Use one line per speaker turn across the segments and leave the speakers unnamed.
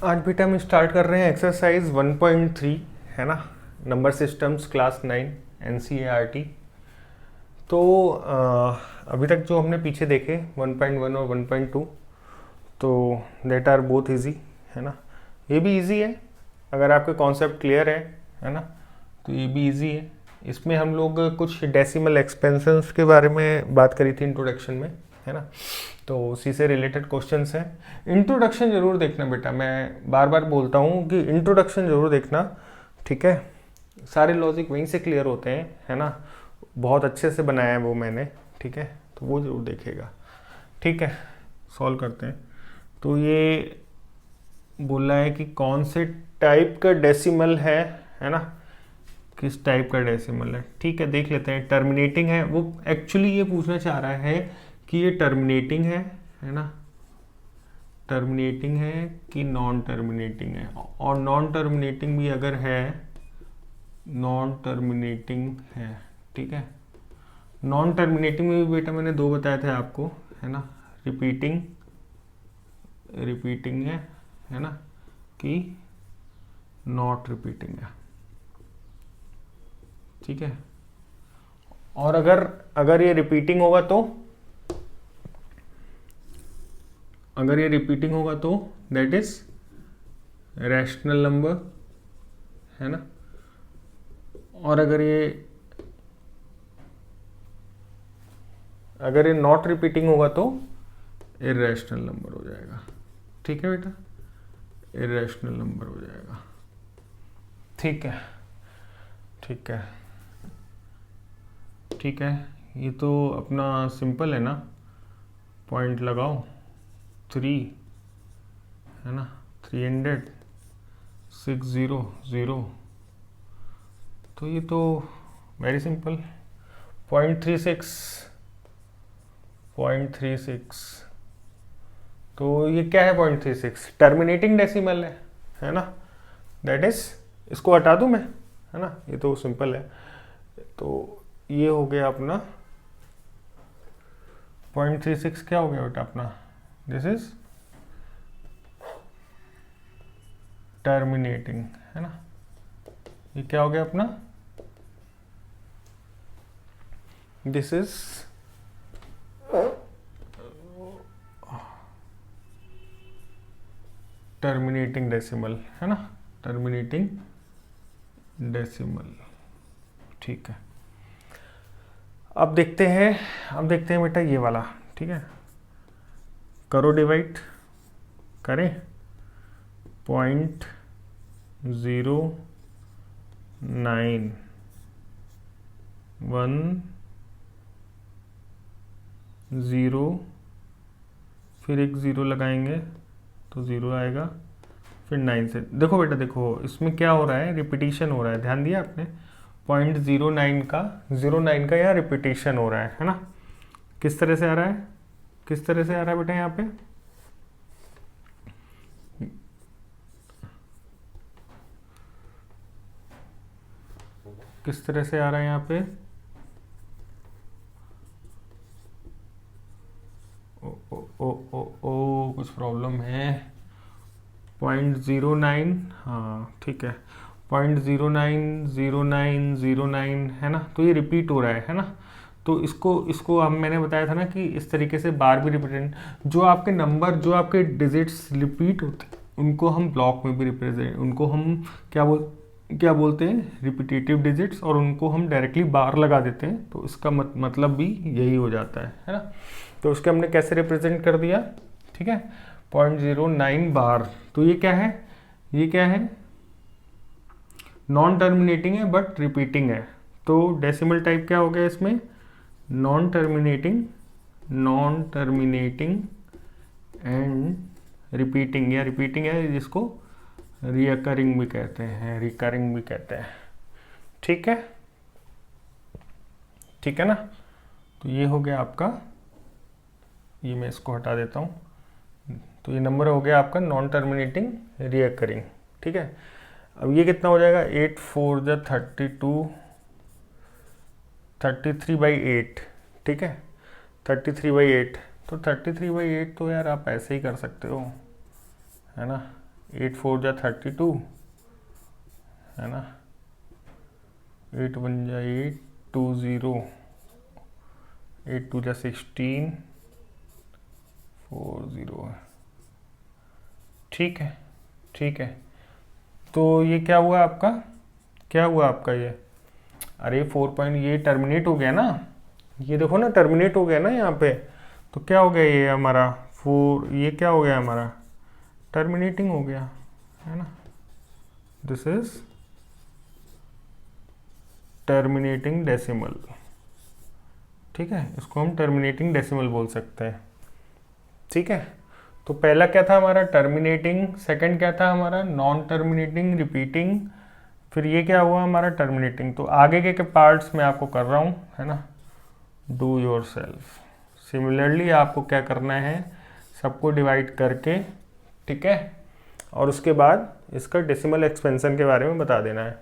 आज बेटा हम स्टार्ट कर रहे हैं एक्सरसाइज 1.3 है ना, नंबर सिस्टम्स क्लास 9 NCERT। तो अभी तक जो हमने पीछे देखे 1.1 और 1.2 तो देट आर बोथ इजी है ना। ये भी इजी है अगर आपके कॉन्सेप्ट क्लियर है ना, तो ये भी इजी है। इसमें हम लोग कुछ डेसिमल एक्सपेंशंस के बारे में बात करी थी इंट्रोडक्शन में है ना, तो उसी से रिलेटेड क्वेश्चंस हैं। इंट्रोडक्शन जरूर देखना बेटा, मैं बार बार बोलता हूँ कि इंट्रोडक्शन जरूर देखना, ठीक है। सारे लॉजिक वहीं से क्लियर होते हैं है ना, बहुत अच्छे से बनाया है वो मैंने, ठीक है, तो वो जरूर देखेगा, ठीक है। सॉल्व करते हैं। तो ये बोला है कि कौन से टाइप का डेसिमल है ना, किस टाइप का डेसिमल है, ठीक है। देख लेते हैं। टर्मिनेटिंग है, वो एक्चुअली ये पूछना चाह रहा है कि ये टर्मिनेटिंग है ना, टर्मिनेटिंग है कि नॉन टर्मिनेटिंग है। और नॉन टर्मिनेटिंग भी अगर है, नॉन टर्मिनेटिंग है, ठीक है। नॉन टर्मिनेटिंग में भी बेटा मैंने दो बताए थे आपको है ना, रिपीटिंग है ना, कि नॉट रिपीटिंग है, ठीक है। और अगर ये रिपीटिंग होगा तो, अगर ये रिपीटिंग होगा तो दैट इज रैशनल नंबर है ना। और अगर ये नॉट रिपीटिंग होगा तो इररेशनल नंबर हो जाएगा, ठीक है बेटा, इररेशनल नंबर हो जाएगा, ठीक है, ठीक है, ठीक है। ये तो अपना सिंपल है ना, पॉइंट लगाओ 3 है ना, 300 600, तो ये तो वेरी सिंपल। 0.36 तो ये क्या है 0.36, टर्मिनेटिंग डेसिमल है ना, दैट इज, इसको हटा दूं मैं है ना, ये तो सिंपल है। तो ये हो गया अपना 0.36, क्या हो गया बेटा अपना, दिस इज टर्मिनेटिंग है ना। ये क्या हो गया अपना, दिस इज टर्मिनेटिंग डेसिमल है ना, टर्मिनेटिंग डेसिमल, ठीक है। अब देखते हैं बेटा ये वाला, ठीक है। करो डिवाइड, करें 0.0910, फिर एक ज़ीरो लगाएंगे तो ज़ीरो आएगा, फिर 9 से, देखो बेटा देखो इसमें क्या हो रहा है, रिपीटिशन हो रहा है, ध्यान दिया आपने। 0.09 का यहाँ रिपीटिशन हो रहा है ना। किस तरह से आ रहा है, किस तरह से आ रहा है बेटा, यहाँ पे किस तरह से आ रहा है, यहाँ पे ओ कुछ प्रॉब्लम है। 0.09, हाँ ठीक है, 0.090909 है ना, तो ये रिपीट हो रहा है ना। तो इसको हम, मैंने बताया था ना कि इस तरीके से बार भी रिपीटेड, जो आपके नंबर, जो आपके डिजिट्स रिपीट होते हैं उनको हम ब्लॉक में भी रिप्रेजेंट, उनको हम क्या बोलते हैं, रिपीटेटिव डिजिट्स, और उनको हम डायरेक्टली बार लगा देते हैं, तो इसका मतलब भी यही हो जाता है ना। तो उसके हमने कैसे रिप्रेजेंट कर दिया, ठीक है, 0.09 बार। तो ये क्या है, ये क्या है, नॉन टर्मिनेटिंग है बट रिपीटिंग है। तो डेसिमल टाइप क्या हो गया इसमें, नॉन टर्मिनेटिंग एंड रिपीटिंग, या रिपीटिंग है जिसको रिकरिंग भी कहते हैं, ठीक है, ठीक है ना। तो ये हो गया आपका, ये मैं इसको हटा देता हूँ, तो ये नंबर हो गया आपका नॉन टर्मिनेटिंग रिकरिंग, ठीक है। अब ये कितना हो जाएगा, 8 4 32, 33/8, ठीक है, 33/8। तो 33/8 तो यार आप ऐसे ही कर सकते हो है ना, 8 4 जा 32 है ना, 8 1 जा 8 2 0, 8 2 जा 16 4 0 है। ठीक है, ठीक है। तो ये क्या हुआ आपका, क्या हुआ आपका ये, अरे 4 पॉइंट ये टर्मिनेट हो गया ना, ये देखो ना टर्मिनेट हो गया ना यहाँ पे, तो क्या हो गया ये हमारा 4, ये क्या हो गया हमारा टर्मिनेटिंग हो गया है ना, दिस इज टर्मिनेटिंग डेसिमल। ठीक है, इसको हम टर्मिनेटिंग डेसिमल बोल सकते हैं। ठीक है, तो पहला क्या था हमारा टर्मिनेटिंग, सेकंड क्या था हमारा नॉन टर्मिनेटिंग रिपीटिंग, फिर ये क्या हुआ हमारा टर्मिनेटिंग। तो आगे के पार्ट्स मैं आपको कर रहा हूँ है ना, डू योर सेल्फ। सिमिलरली आपको क्या करना है, सबको डिवाइड करके, ठीक है, और उसके बाद इसका डेसिमल एक्सपेंशन के बारे में बता देना है।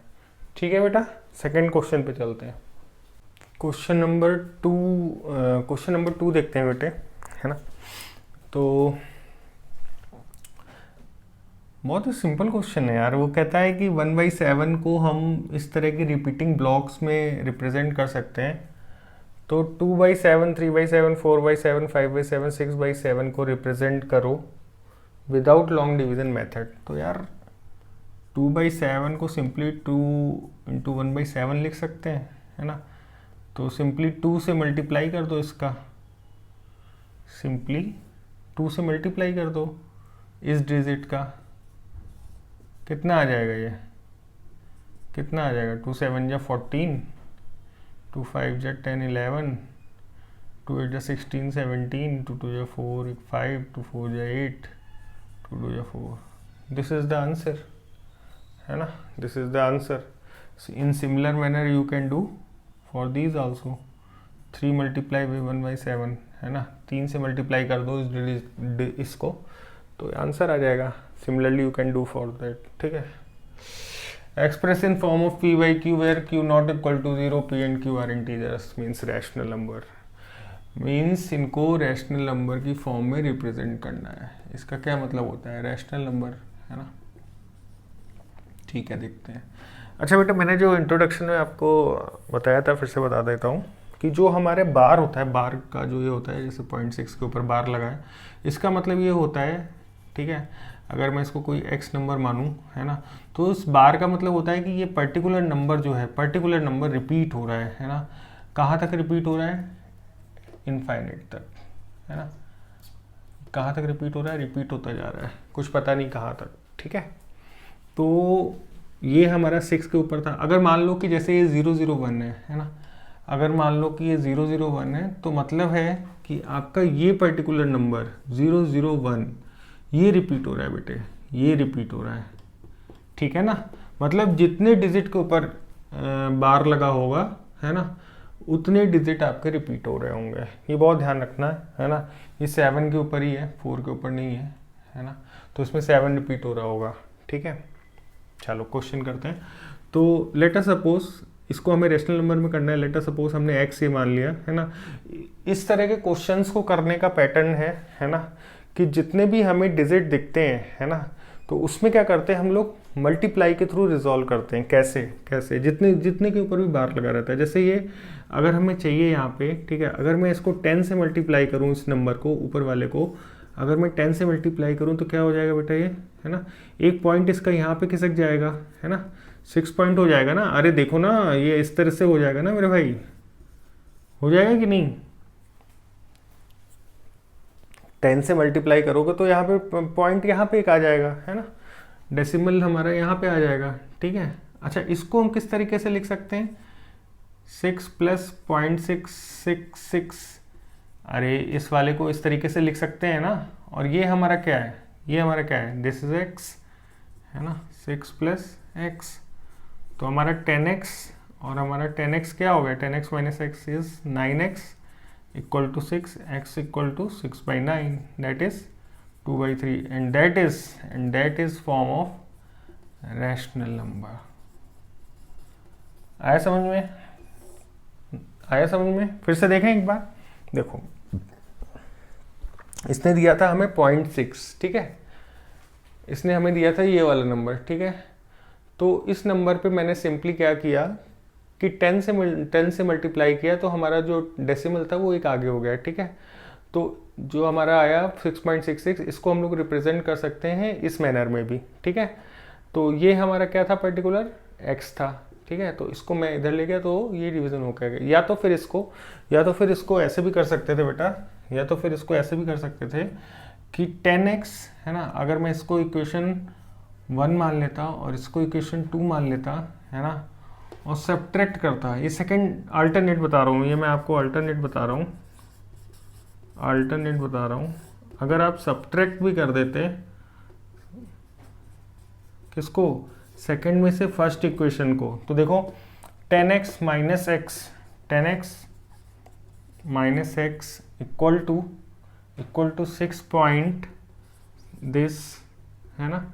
ठीक है बेटा, सेकंड क्वेश्चन पे चलते हैं। क्वेश्चन नंबर 2 देखते हैं बेटे, है ना। तो बहुत ही सिंपल क्वेश्चन है यार। वो कहता है कि 1/7 को हम इस तरह के रिपीटिंग ब्लॉक्स में रिप्रेजेंट कर सकते हैं। तो 2/7, 3/7, 4/7, 5/7, 6/7 को रिप्रेजेंट करो विदाउट लॉन्ग डिवीजन मेथड। तो यार 2/7 को सिंपली 2 × 1/7 लिख सकते हैं, है ना। तो सिंपली 2 से मल्टीप्लाई कर दो इसका, सिंपली 2 से मल्टीप्लाई कर दो इस डिजिट का, कितना आ जाएगा ये, कितना आ जाएगा 2 7 जा 14, 2 5 जा 10 11, 2 8 जा 16 17, 2 2 जा 4 5, 2 4 जा 8, 2 2 जा 4। दिस इज द आंसर, है ना, this is the answer. In similar manner you can do for these also. 3 multiply by 1/7 है ना, 3 से मल्टीप्लाई कर दो इसको, तो आंसर आ जाएगा। Similarly you can do for that. ठीक है, express in form of p/q where q not equal to 0, p and q are integers means rational number. Means इनको रैशनल नंबर की फॉर्म में रिप्रेजेंट करना है। इसका क्या मतलब होता है, रैशनल नंबर, है ना। ठीक है, देखते हैं। अच्छा बेटा, मैंने जो इंट्रोडक्शन में आपको बताया था फिर से बता देता हूँ कि जो हमारे बार होता है, बार का जो ये होता है, जैसे 0.6 के ऊपर बार लगा है, इसका मतलब ये होता है, ठीक है, अगर मैं इसको कोई x नंबर मानूं, है ना, तो उस बार का मतलब होता है कि ये पर्टिकुलर नंबर जो है, पर्टिकुलर नंबर रिपीट हो रहा है ना। कहाँ तक रिपीट हो रहा है, इनफाइनाइट तक, है ना। कहाँ तक रिपीट हो रहा है, रिपीट होता जा रहा है, कुछ पता नहीं कहाँ तक। ठीक है, तो ये हमारा 6 के ऊपर था। अगर मान लो कि जैसे ये 001 है ना, अगर मान लो कि ये 001 है, तो मतलब है कि आपका ये पर्टिकुलर नंबर 001 ये रिपीट हो रहा है बेटे, ये रिपीट हो रहा है। ठीक है ना, मतलब जितने डिजिट के ऊपर बार लगा होगा, है ना, उतने डिजिट आपके रिपीट हो रहे होंगे। ये बहुत ध्यान रखना है ना। ये 7 के ऊपर ही है, 4 के ऊपर नहीं है ना, तो इसमें 7 रिपीट हो रहा होगा। ठीक है, चलो क्वेश्चन करते हैं। तो लेट अस सपोज, इसको हमें रेशनल नंबर में करना है। लेट अस सपोज हमने x ये मान लिया, है ना। इस तरह के क्वेश्चंस को करने का पैटर्न है ना, कि जितने भी हमें डिजिट दिखते हैं, है ना, तो उसमें क्या करते हैं हम लोग, मल्टीप्लाई के थ्रू रिजॉल्व करते हैं। कैसे जितने के ऊपर भी बार लगा रहता है। जैसे ये अगर हमें चाहिए यहाँ पे, ठीक है, अगर मैं इसको 10 से मल्टीप्लाई करूँ, इस नंबर को ऊपर वाले को अगर मैं 10 से मल्टीप्लाई करूँ, तो क्या हो जाएगा बेटा ये, है ना, एक पॉइंट इसका यहाँ पे खिसक जाएगा, है ना, 6 पॉइंट हो जाएगा ना। अरे देखो ना, ये इस तरह से हो जाएगा ना मेरे भाई, हो जाएगा कि नहीं। 10 से मल्टीप्लाई करोगे तो यहाँ पे पॉइंट यहाँ पे एक आ जाएगा, है ना, डेसिमल हमारा यहाँ पे आ जाएगा। ठीक है, अच्छा इसको हम किस तरीके से लिख सकते हैं, 6 + 0.666। अरे इस वाले को इस तरीके से लिख सकते हैं ना। और ये हमारा क्या है, ये हमारा क्या है, दिस इज x, है ना, 6 + x, तो हमारा 10x, और हमारा 10x क्या हो गया, 10x - x is 9x = 6, x = 6/9, that is 2/3, and that is form of rational number. आया समझ में, आया समझ में। फिर से देखें एक बार, देखो इसने दिया था हमें 0.6, ठीक है, इसने हमें दिया था ये वाला नंबर, ठीक है। तो इस नंबर पे मैंने सिंपली क्या किया कि 10 से मल्टीप्लाई किया, तो हमारा जो डेसिमल था वो एक आगे हो गया, ठीक है। तो जो हमारा आया 6.66, इसको हम लोग रिप्रेजेंट कर सकते हैं इस मैनर में भी, ठीक है। तो ये हमारा क्या था, पर्टिकुलर x था, ठीक है। तो इसको मैं इधर ले गया तो ये डिवीजन हो गया। या तो फिर इसको ऐसे भी कर सकते थे बेटा, या तो फिर इसको ऐसे भी कर सकते थे कि 10x है ना, अगर मैं इसको इक्वेशन 1 मान लेता और इसको इक्वेशन 2 मान लेता है ना, और सब्ट्रैक्ट करता। ये सेकंड अल्टरनेट बता रहा हूँ, ये मैं आपको अल्टरनेट बता रहा हूँ। अगर आप सब्ट्रैक्ट भी कर देते किसको, सेकंड में से फर्स्ट इक्वेशन को, तो देखो 10x minus x equal to 6 point this है ना,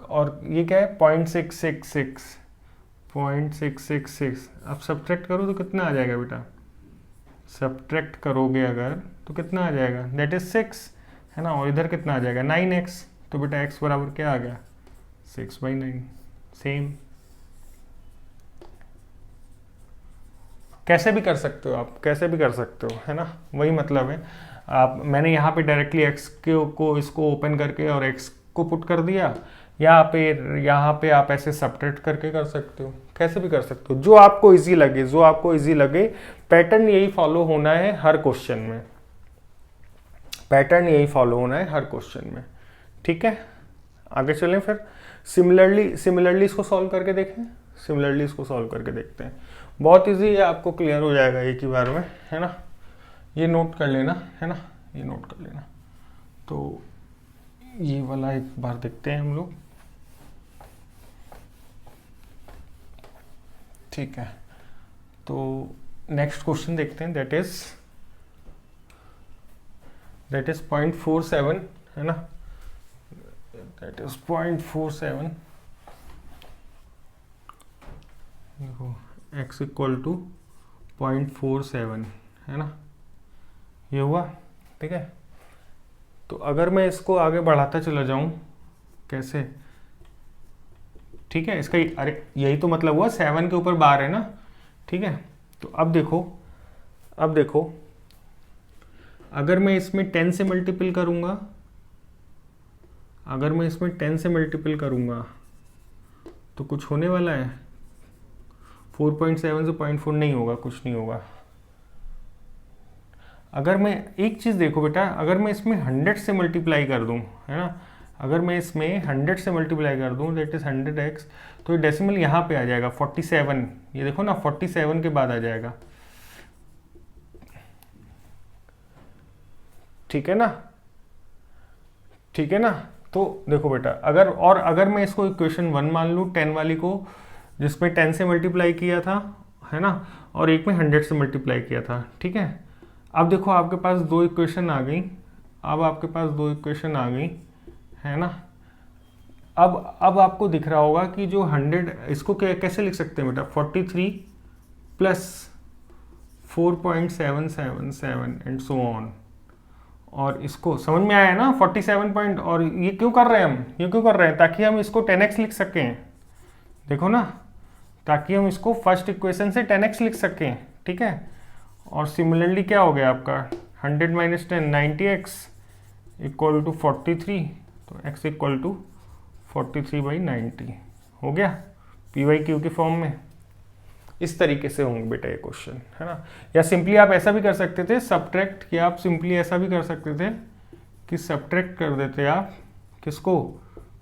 और ये क्या है 0.666। अब सब्ट्रैक्ट करो तो कितना आ जाएगा बेटा, सब्ट्रैक्ट करोगे अगर तो कितना आ जाएगा, दैट इज 6 है ना, और इधर कितना आ जाएगा 9x। तो बेटा x बराबर क्या आ गया 6/9। सेम कैसे भी कर सकते हो आप, है ना, वही मतलब है। आप मैंने यहाँ पे डायरेक्टली x को इसको ओपन करके और x को पुट कर दिया, यहाँ पे आप ऐसे सब्ट्रैक्ट करके कर सकते हो, कैसे भी कर सकते हो, जो आपको इजी लगे। पैटर्न यही फॉलो होना है हर क्वेश्चन में, ठीक है। आगे चलें फिर, सिमिलरली इसको सॉल्व करके देखते हैं। बहुत इजी है, आपको क्लियर हो जाएगा एक ही बार में, है ना। ये नोट कर लेना, है ना, तो ये वाला एक बार देखते हैं हम लोग, ठीक है। तो नेक्स्ट क्वेश्चन देखते हैं, दैट इज 0.47 है ना, दैट इज 0.47। देखो x इक्वल टू 0.47 है ना, ये हुआ, ठीक है। तो अगर मैं इसको आगे बढ़ाता चला जाऊं, कैसे, ठीक है, इसका अरे यही तो मतलब हुआ, 7 के ऊपर बार है ना, ठीक है। तो अब देखो अगर मैं इसमें 10 से मल्टीपल करूंगा, तो कुछ होने वाला है, 4.7 से 0.4 नहीं होगा, कुछ नहीं होगा। अगर मैं एक चीज़ देखो बेटा, अगर मैं इसमें 100 से मल्टीप्लाई कर दूं, है ना, दैट इज 100x, तो ये डेसिमल यहाँ पे आ जाएगा 47, ये देखो ना 47 के बाद आ जाएगा, ठीक है ना। तो देखो बेटा, अगर मैं इसको इक्वेशन 1 मान लूँ 10 वाली को, जिसमें 10 से मल्टीप्लाई किया था, है ना, और एक में 100 से मल्टीप्लाई किया था, ठीक है। अब देखो आपके पास दो इक्वेशन आ गई, है ना। अब आपको दिख रहा होगा कि जो 100, इसको कैसे लिख सकते हैं बेटा, 43 प्लस 4.777 एंड सो ऑन। और इसको समझ में आया ना 47 पॉइंट, और ये क्यों कर रहे हैं ताकि हम इसको 10x लिख सकें, देखो ना, ताकि हम इसको फर्स्ट इक्वेशन से 10x लिख सकें, ठीक है। और सिमिलरली क्या हो गया आपका 100 माइनस 10 90x इक्वल टू 43, तो x इक्वल टू 43/90 हो गया PYQ के फॉर्म में। इस तरीके से होंगे बेटा ये क्वेश्चन, है ना। या सिंपली आप ऐसा भी कर सकते थे सब्ट्रैक्ट, या आप सिंपली ऐसा भी कर सकते थे कि सब्ट्रैक्ट कर देते आप किसको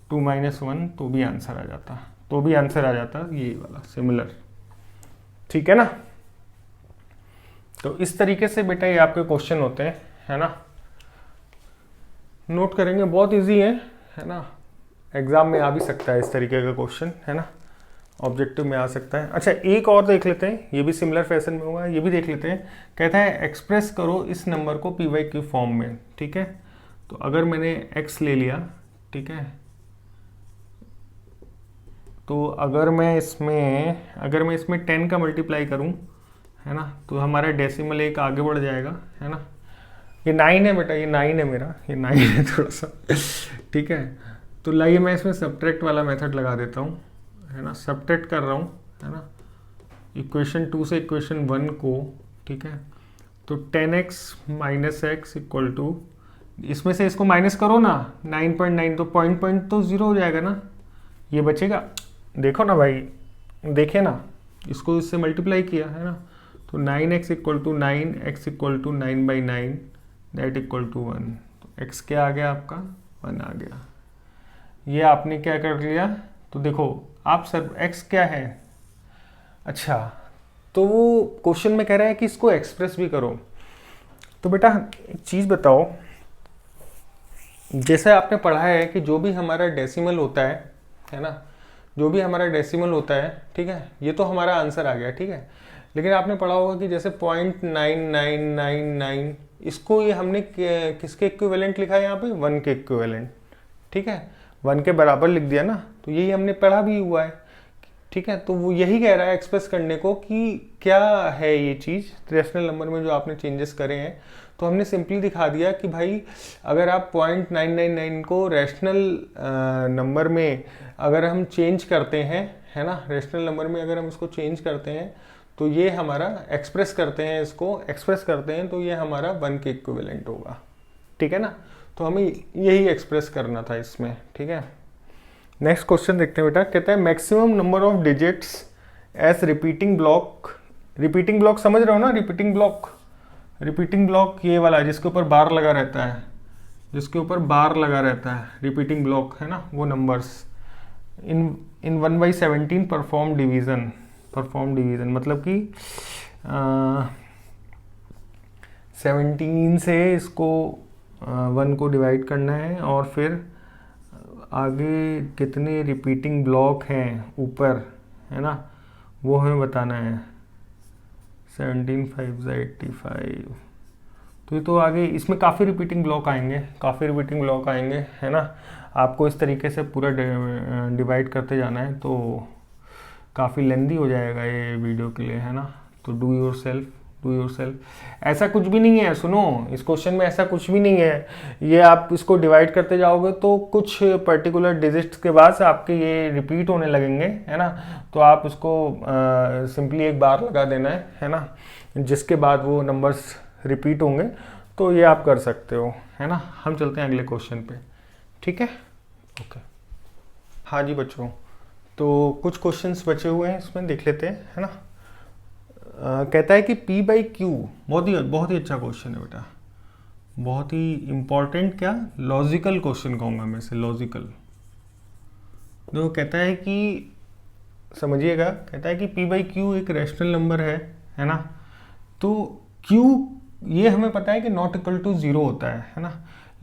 2 - 1, तो भी आंसर आ जाता, यही वाला सिमिलर, ठीक है ना। तो इस तरीके से बेटा ये आपके क्वेश्चन होते हैं, है ना। नोट करेंगे, बहुत इजी है ना, एग्जाम में आ भी सकता है इस तरीके का क्वेश्चन, है ना, ऑब्जेक्टिव में आ सकता है। अच्छा एक और देख लेते हैं, ये भी सिमिलर फैशन में होगा, ये भी देख लेते हैं। कहता है एक्सप्रेस करो इस नंबर को PYQ फॉर्म में, ठीक है। तो अगर मैंने x ले लिया, ठीक है, तो अगर मैं इसमें 10 का मल्टीप्लाई करूं, है ना, तो हमारा डेसिमल एक आगे बढ़ जाएगा, है ना। ये 9 है बेटा, ये 9 है मेरा, ये 9 है थोड़ा सा, ठीक है। तो लाइए मैं इसमें सब्ट्रैक्ट वाला मेथड लगा देता हूँ, है ना। सब्ट्रैक्ट कर रहा हूँ, है ना, इक्वेशन 2 से इक्वेशन 1 को, ठीक है। तो 10x minus x equal to, इसमें से इसको माइनस करो ना, 9.9, तो पॉइंट तो ज़ीरो हो जाएगा ना, ये बचेगा। देखो ना भाई, देखे ना, इसको इससे मल्टीप्लाई किया, है ना। तो 9x equal to 9, x equal to 9/9, that equal to 1। तो x क्या आ गया आपका, 1 आ गया। ये आपने क्या कर लिया, तो देखो आप सर x क्या है, अच्छा, तो वो क्वेश्चन में कह रहा है कि इसको एक्सप्रेस भी करो। तो बेटा एक चीज़ बताओ, जैसे आपने पढ़ा है कि जो भी हमारा डेसिमल होता है ना, जो भी हमारा डेसिमल होता है, ठीक है, ये तो हमारा आंसर आ गया, ठीक है। लेकिन आपने पढ़ा होगा कि जैसे 0.9999, इसको ये हमने किसके इक्विवेलेंट लिखा है यहाँ पे, 1 के इक्विवेलेंट, ठीक है, 1 के बराबर लिख दिया ना। तो यही हमने पढ़ा भी हुआ है, ठीक है। तो वो यही कह रहा है एक्सप्रेस करने को कि क्या है ये चीज़, रैशनल नंबर में जो आपने चेंजेस करे हैं। तो हमने सिंपली दिखा दिया कि भाई अगर आप 0.999 को रैशनल नंबर में अगर हम चेंज करते हैं, है ना, रैशनल नंबर में अगर हम इसको चेंज करते हैं तो ये हमारा एक्सप्रेस करते हैं, इसको एक्सप्रेस करते हैं, तो ये हमारा 1 के इक्विवेलेंट होगा, ठीक है ना। तो हमें यही एक्सप्रेस करना था इसमें, ठीक है। नेक्स्ट क्वेश्चन देखते हैं बेटा, कहता है maximum number of digits as repeating block. Repeating block समझ रहे हो ना, रिपीटिंग ब्लॉक, रिपीटिंग ब्लॉक ये वाला जिसके ऊपर बार लगा रहता है, जिसके ऊपर बार लगा रहता है, रिपीटिंग ब्लॉक, है ना, वो numbers in 1/17 perform division. Perform division मतलब कि 17 से इसको 1 को डिवाइड करना है, और फिर आगे कितने रिपीटिंग ब्लॉक हैं ऊपर, है ना, वो हमें बताना है। 17 5 85, तो ये तो आगे इसमें काफ़ी रिपीटिंग ब्लॉक आएंगे, काफ़ी रिपीटिंग ब्लॉक आएंगे, है ना। आपको इस तरीके से पूरा डिवाइड करते जाना है, तो काफ़ी लेंदी हो जाएगा ये वीडियो के लिए, है ना। तो do your self, do your self. ऐसा कुछ भी नहीं है, सुनो, इस क्वेश्चन में ऐसा कुछ भी नहीं है। ये आप इसको डिवाइड करते जाओगे तो कुछ पर्टिकुलर डिजिट्स के बाद आपके ये रिपीट होने लगेंगे, है ना। तो आप उसको सिंपली एक बार लगा देना है ना, जिसके बाद वो नंबर्स रिपीट होंगे। तो ये आप कर सकते हो, है ना। हम चलते हैं अगले क्वेश्चन पे, ठीक है, ओके। हाँ जी बच्चों, तो कुछ क्वेश्चंस बचे हुए हैं, इसमें देख लेते हैं, है ना। कहता है कि P/Q, बहुत ही अच्छा क्वेश्चन है बेटा, बहुत ही इम्पॉर्टेंट, क्या लॉजिकल क्वेश्चन कहूँगा मैं इसे, लॉजिकल। देखो कहता है कि, समझिएगा, कहता है कि P/Q एक रैशनल नंबर है ना। तो Q ये हमें पता है कि नॉट इक्वल टू 0 होता है ना।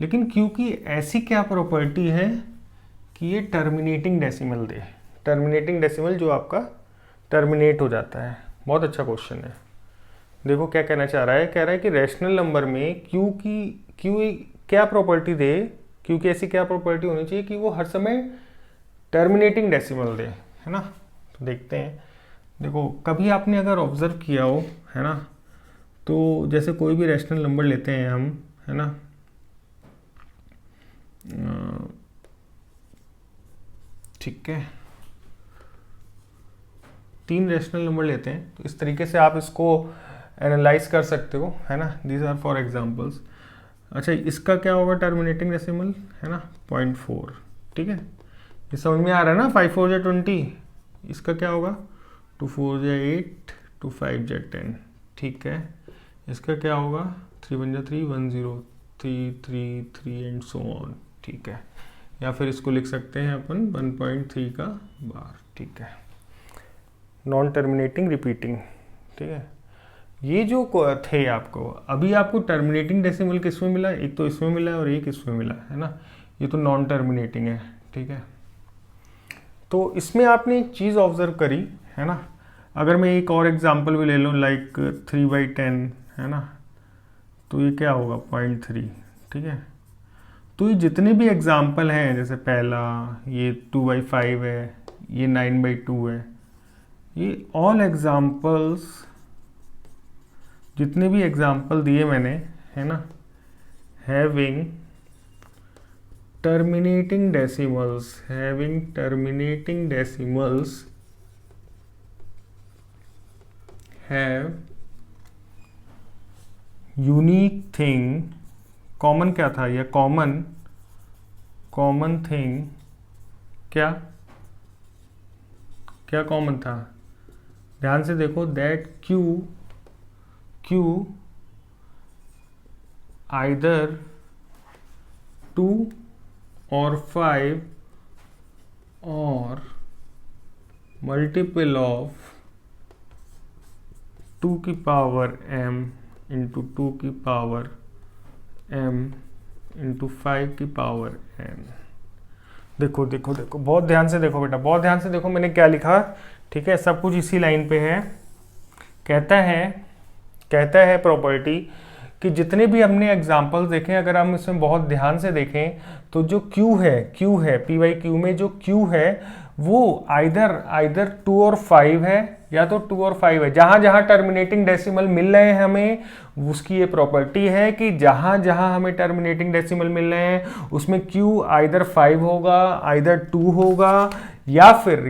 लेकिन Q की ऐसी क्या प्रॉपर्टी है कि ये टर्मिनेटिंग डेसिमल दे, टर्मिनेटिंग डेसिमल जो आपका टर्मिनेट हो जाता है। बहुत अच्छा क्वेश्चन है। देखो क्या कहना चाह रहा है, कह रहा है कि रैशनल नंबर में Q क्या प्रॉपर्टी दे, Q की ऐसी क्या प्रॉपर्टी होनी चाहिए कि वो हर समय टर्मिनेटिंग डेसिमल दे, है ना। तो देखते हैं, देखो कभी आपने अगर ऑब्जर्व किया हो, है ना, तो जैसे कोई भी रैशनल नंबर लेते हैं हम, है ना, ठीक है, 3 रैशनल नंबर लेते हैं, तो इस तरीके से आप इसको एनालाइज कर सकते हो, है ना। These are for examples. अच्छा, इसका क्या होगा टर्मिनेटिंग डेसिमल, है ना, 0.4, ठीक है, ये समझ में आ रहा है ना। 5 4 जा 20, इसका क्या होगा 2 4 जा 8, 2 5 जा 10, ठीक है। इसका क्या होगा 3 1 जा 3, 1 0 3 3 3 एंड सो ऑन, ठीक है। या फिर इसको लिख सकते हैं अपन 1.3 का बार, ठीक है, नॉन टर्मिनेटिंग रिपीटिंग, ठीक है। ये जो थे आपको, अभी आपको टर्मिनेटिंग डेसिमल किस में मिला, एक तो इसमें मिला है और एक इसमें मिला है ना। ये तो नॉन टर्मिनेटिंग है, ठीक है। तो इसमें आपने एक चीज़ ऑब्जर्व करी, है ना। अगर मैं एक और एग्जांपल भी ले लूँ, लाइक 3/10, है ना, तो ये क्या होगा 0.3, ठीक है। तो ये जितने भी एग्जांपल हैं, जैसे पहला ये 2/5 है, ये 9/2 है, ये ऑल एग्जाम्पल्स, जितने भी एग्जाम्पल दिए मैंने, है ना, having terminating decimals, having terminating decimals have unique thing, common क्या था ये, कॉमन थिंग, क्या क्या कॉमन था, ध्यान से देखो, दैट क्यू आइदर 2 और 5 और मल्टीपल ऑफ 2 की पावर m इंटू 2 की पावर m इंटू 5 की पावर n। देखो देखो देखो, बहुत ध्यान से देखो बेटा, बहुत ध्यान से देखो मैंने क्या लिखा, ठीक है, सब कुछ इसी लाइन पे है। कहता है प्रॉपर्टी कि जितने भी हमने एग्जाम्पल्स देखे, अगर हम इसमें बहुत ध्यान से देखें तो जो Q है PYQ में जो Q है वो आइदर 2 और 5 है, या तो 2 और 5 है। जहां जहां टर्मिनेटिंग डेसिमल मिल रहे हैं हमें, उसकी ये प्रॉपर्टी है कि जहां जहां हमें टर्मिनेटिंग डेसिमल मिल रहे हैं उसमें Q आइदर 5 होगा, आइदर 2 होगा, या फिर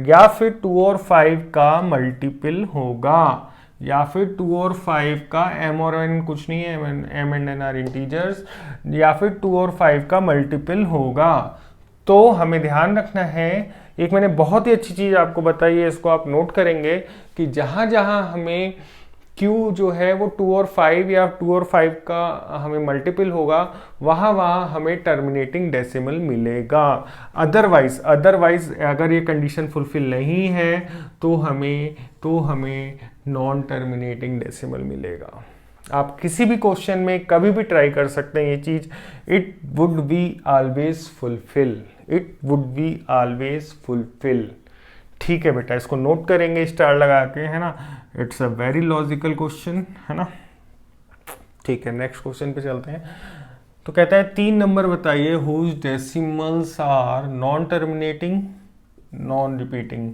2 और 5 का मल्टीपल होगा, या फिर 2 और 5 का m और n कुछ नहीं है, m and n are integers, या फिर 2 और 5 का मल्टीपल होगा। तो हमें ध्यान रखना है, एक मैंने बहुत ही अच्छी चीज आपको बताई है, इसको आप नोट करेंगे कि जहां जहां हमें Q जो है वो 2 और 5 या 2 और 5 का हमें मल्टीपल होगा, वहां हमें टर्मिनेटिंग डेसिमल मिलेगा। अदरवाइज अगर ये कंडीशन फुलफिल नहीं है तो हमें नॉन टर्मिनेटिंग डेसिमल मिलेगा। आप किसी भी क्वेश्चन में कभी भी ट्राई कर सकते हैं ये चीज, it would be always fulfil. ठीक है बेटा, इसको नोट करेंगे स्टार लगा के, है ना, it's a very logical question, है ना। ठीक है, नेक्स्ट क्वेश्चन पे चलते हैं। तो कहता है 3 नंबर बताइए whose decimals are non terminating, non repeating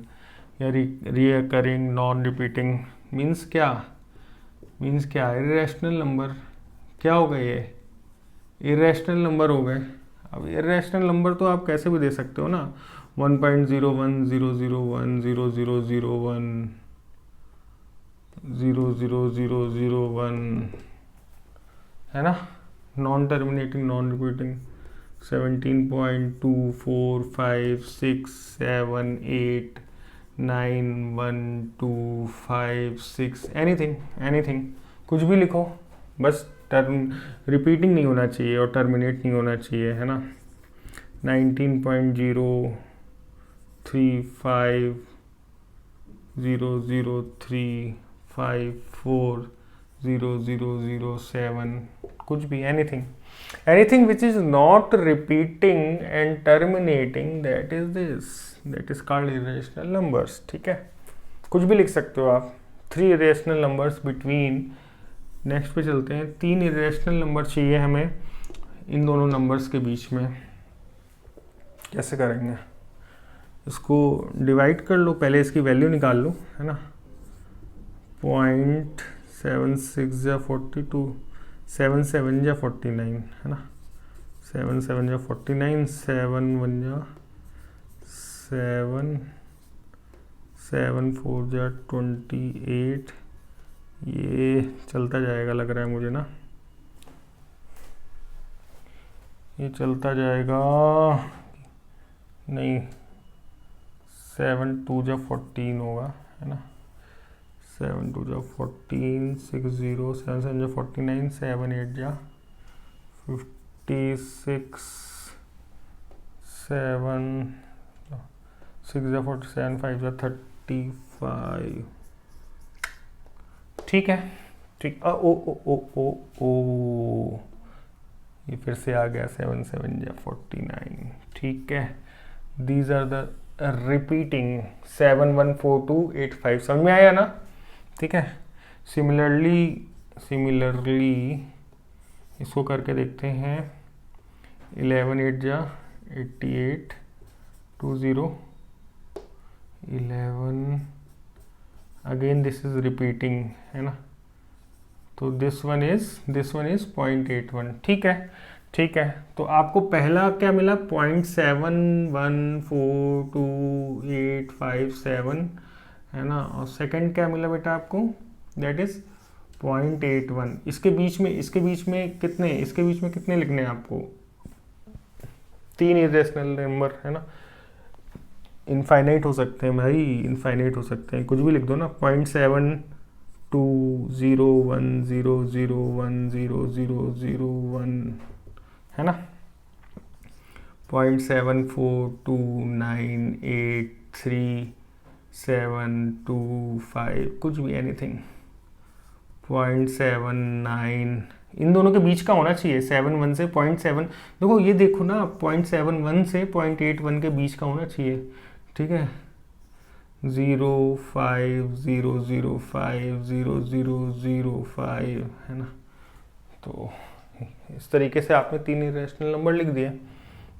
या रिकरिंग। नॉन रिपीटिंग मीन्स क्या, इरेशनल नंबर। क्या हो गए ये, इरेशनल नंबर हो गए। अब इरेशनल नंबर तो आप कैसे भी दे सकते हो ना, 1.0100100001 00001, है ना। Non terminating, non repeating 17.24567891256, anything कुछ भी लिखो, बस रिपीटिंग नहीं होना चाहिए और टर्मिनेट नहीं होना चाहिए, है ना। 19.035003540007, कुछ भी, anything which is not repeating and terminating, that is called irrational numbers। ठीक है, कुछ भी लिख सकते हो आप। 3 irrational numbers between। नेक्स्ट पे चलते हैं। 3 इरेशनल नंबर चाहिए हमें इन दोनों नंबर्स के बीच में। कैसे करेंगे, इसको डिवाइड कर लो, पहले इसकी वैल्यू निकाल लो, है ना। 0.76 या 42, 7 7 या 49, है ना। 7 7 या 49, 7 1 या 7, 7 4 या 28, ये चलता जाएगा लग रहा है मुझे ना, ये चलता जाएगा नहीं, 7 2 या 14 होगा, है ना। 7 2 या 14, 6 0, 7 7 या 49, 7 8 या 56, 7 6 या 47, 5 या 35। ठीक है, ठीक। ओ ये फिर से आ गया 7 7 या 49। ठीक है, दीज आर द रिपीटिंग 7 1 4 2 8 5। समझ में आया ना। ठीक है, सिमिलरली इसको करके देखते हैं। 11 8 या 88 20, 11 अगेन दिस इज रिपीटिंग, है ना। तो दिस वन इज 0.81। ठीक है, ठीक है, तो आपको पहला क्या मिला, 0.714285 है ना, और सेकंड क्या मिला बेटा आपको, दैट इज 0.81। इसके बीच में कितने, इसके बीच में कितने लिखने हैं आपको, 3 इरेशनल नंबर है ना, इनफाइनाइट हो सकते हैं भाई, इनफाइनाइट हो सकते हैं, कुछ भी लिख दो ना, 0.7201010001 है ना, 0.742983 कुछ भी, एनीथिंग, 0.79, इन दोनों के बीच का होना चाहिए, 71 से 0.7, देखो ये देखो ना, 0.71 से 0.81 के बीच का होना चाहिए, ठीक है, 050050005 है ना। तो इस तरीके से आपने 3 इरेशनल नंबर लिख दिए,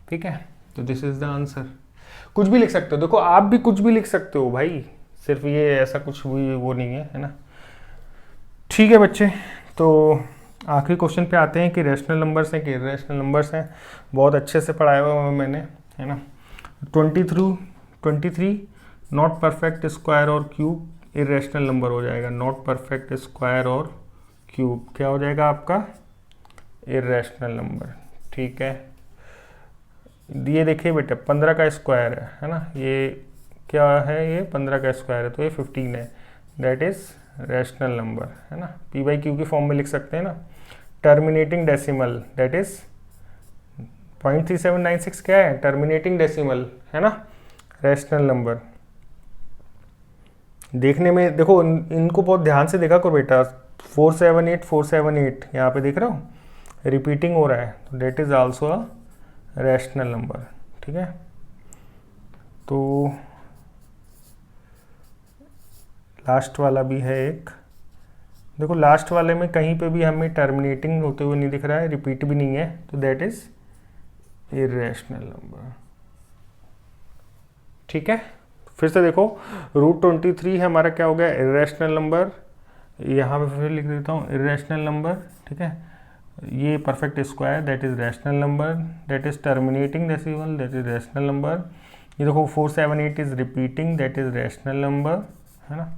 ठीक है, तो दिस इज द आंसर। कुछ भी लिख सकते हो, देखो आप भी कुछ भी लिख सकते हो भाई, सिर्फ ये ऐसा कुछ भी वो नहीं है ना। ठीक है बच्चे, तो आखिरी क्वेश्चन पे आते हैं कि रैशनल नंबर्स हैं कि इरेशनल नंबर्स हैं। बहुत अच्छे से पढ़ाया हुआ मैंने, है ना। 23 नॉट परफेक्ट स्क्वायर और क्यूब इरेशनल नंबर हो जाएगा। नॉट परफेक्ट स्क्वायर और क्यूब क्या हो जाएगा आपका, इरेशनल नंबर, ठीक है। ये देखिए बेटा 15 का स्क्वायर है ना, ये क्या है, ये 15 का स्क्वायर है, तो ये 15 है, दैट इज रैशनल नंबर, है ना। पी बाई क्यू की फॉर्म में लिख सकते हैं ना। टर्मिनेटिंग डेसिमल दैट इज 0.3796 क्या है, टर्मिनेटिंग डेसिमल, है ना, रैशनल नंबर। देखने में देखो इनको बहुत ध्यान से देखा करो बेटा, 478 यहाँ पे देख रहे हो, रिपीटिंग हो रहा है, तो that is also a rational number, ठीक है। तो लास्ट वाला भी है एक, देखो लास्ट वाले में कहीं पे भी हमें टर्मिनेटिंग होते हुए नहीं दिख रहा है, रिपीट भी नहीं है, तो दैट इज इरेशनल नंबर, ठीक है। फिर से देखो √23 हमारा क्या हो गया, इरेशनल नंबर। यहाँ पे फिर लिख देता हूँ इरेशनल नंबर, ठीक है। ये perfect square that is rational number, that is terminating decimal that is rational number. ये देखो 478 is repeating that is rational number, है ना,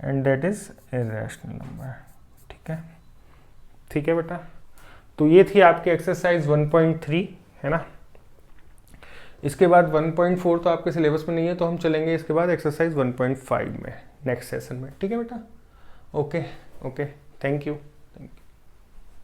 and that is irrational number, ठीक है। ठीक है बेटा, तो ये थी आपकी एक्सरसाइज 1.3, है ना। इसके बाद 1.4 तो आपके सिलेबस में नहीं है, तो हम चलेंगे इसके बाद एक्सरसाइज 1.5 में नेक्स्ट सेशन में, ठीक है बेटा। Okay, thank you.